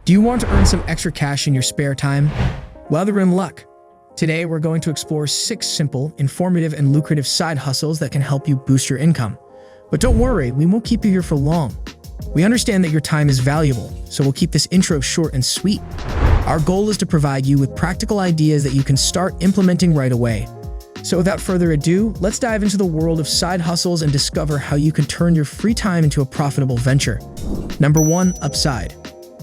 Do you want to earn some extra cash in your spare time? Well, you're in luck. Today, we're going to explore 6 simple, informative, and lucrative side hustles that can help you boost your income. But don't worry, we won't keep you here for long. We understand that your time is valuable, so we'll keep this intro short and sweet. Our goal is to provide you with practical ideas that you can start implementing right away. So without further ado, let's dive into the world of side hustles and discover how you can turn your free time into a profitable venture. Number 1, Upside.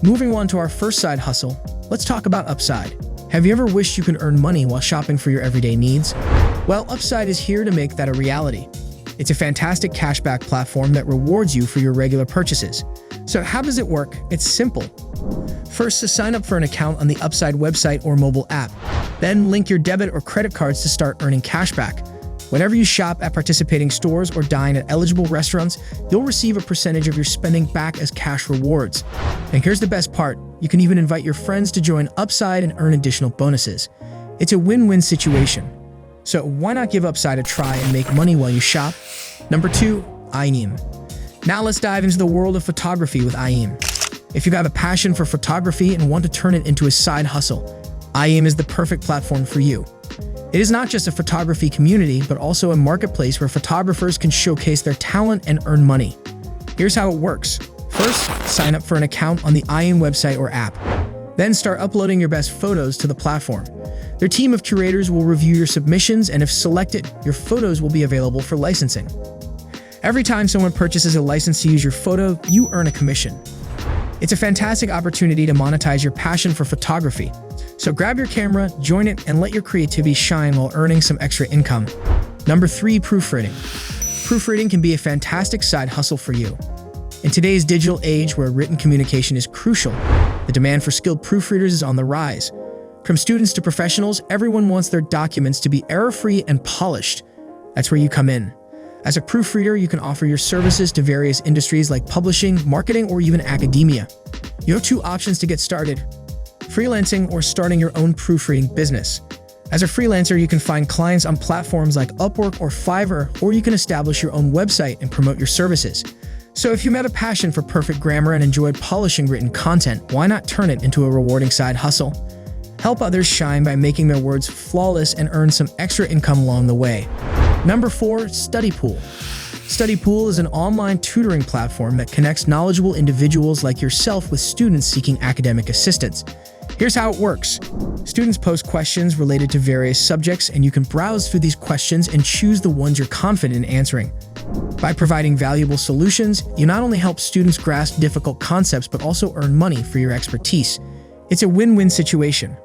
Moving on to our first side hustle, let's talk about Upside. Have you ever wished you could earn money while shopping for your everyday needs? Well, Upside is here to make that a reality. It's a fantastic cashback platform that rewards you for your regular purchases. So how does it work? It's simple. First, to sign up for an account on the Upside website or mobile app. Then link your debit or credit cards to start earning cashback. Whenever you shop at participating stores or dine at eligible restaurants, you'll receive a percentage of your spending back as cash rewards. And here's the best part, you can even invite your friends to join Upside and earn additional bonuses. It's a win-win situation. So why not give Upside a try and make money while you shop? Number 2, IEM. Now let's dive into the world of photography with IEM. If you have a passion for photography and want to turn it into a side hustle, IEM is the perfect platform for you. It is not just a photography community, but also a marketplace where photographers can showcase their talent and earn money. Here's how it works. First, sign up for an account on the IEM website or app. Then start uploading your best photos to the platform. Their team of curators will review your submissions, and if selected, your photos will be available for licensing. Every time someone purchases a license to use your photo, you earn a commission. It's a fantastic opportunity to monetize your passion for photography. So grab your camera, join it, and let your creativity shine while earning some extra income. Number 3, Proofreading. Proofreading can be a fantastic side hustle for you. In today's digital age where written communication is crucial, the demand for skilled proofreaders is on the rise. From students to professionals, everyone wants their documents to be error-free and polished. That's where you come in. As a proofreader, you can offer your services to various industries like publishing, marketing, or even academia. You have 2 options to get started: freelancing or starting your own proofreading business. As a freelancer, you can find clients on platforms like Upwork or Fiverr, or you can establish your own website and promote your services. So if you met a passion for perfect grammar and enjoyed polishing written content, why not turn it into a rewarding side hustle? Help others shine by making their words flawless and earn some extra income along the way. Number 4, Study Pool. Study Pool is an online tutoring platform that connects knowledgeable individuals like yourself with students seeking academic assistance. Here's how it works. Students post questions related to various subjects, and you can browse through these questions and choose the ones you're confident in answering. By providing valuable solutions, you not only help students grasp difficult concepts but also earn money for your expertise. It's a win-win situation.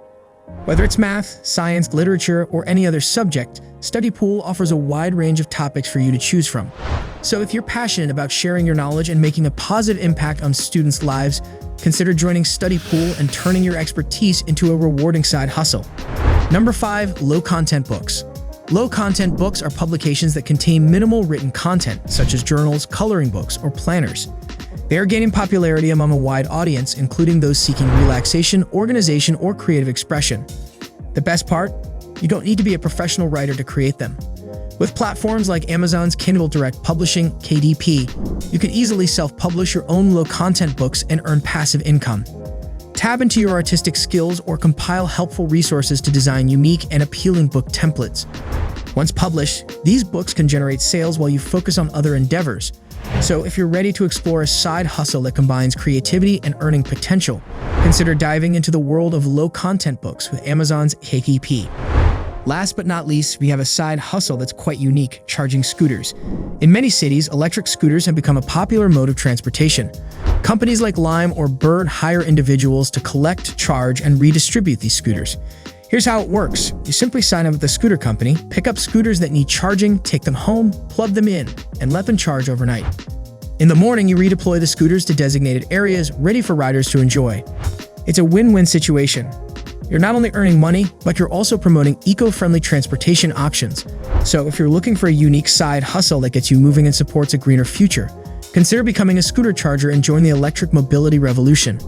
Whether it's math, science, literature, or any other subject, Study Pool offers a wide range of topics for you to choose from. So if you're passionate about sharing your knowledge and making a positive impact on students' lives, consider joining Study Pool and turning your expertise into a rewarding side hustle. Number 5, Low-Content Books. Low-content books are publications that contain minimal written content, such as journals, coloring books, or planners. They are gaining popularity among a wide audience, including those seeking relaxation, organization, or creative expression. The best part? You don't need to be a professional writer to create them. With platforms like Amazon's Kindle Direct Publishing, KDP, you can easily self-publish your own low-content books and earn passive income. Tap into your artistic skills or compile helpful resources to design unique and appealing book templates. Once published, these books can generate sales while you focus on other endeavors. So if you're ready to explore a side hustle that combines creativity and earning potential, consider diving into the world of low-content books with Amazon's KDP. Last but not least, we have a side hustle that's quite unique, charging scooters. In many cities, electric scooters have become a popular mode of transportation. Companies like Lime or Bird hire individuals to collect, charge, and redistribute these scooters. Here's how it works. You simply sign up with the scooter company, pick up scooters that need charging, take them home, plug them in, and let them charge overnight. In the morning, you redeploy the scooters to designated areas ready for riders to enjoy. It's a win-win situation. You're not only earning money, but you're also promoting eco-friendly transportation options. So if you're looking for a unique side hustle that gets you moving and supports a greener future, consider becoming a scooter charger and join the electric mobility revolution.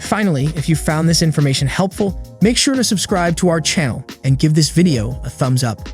Finally, if you found this information helpful, make sure to subscribe to our channel and give this video a thumbs up.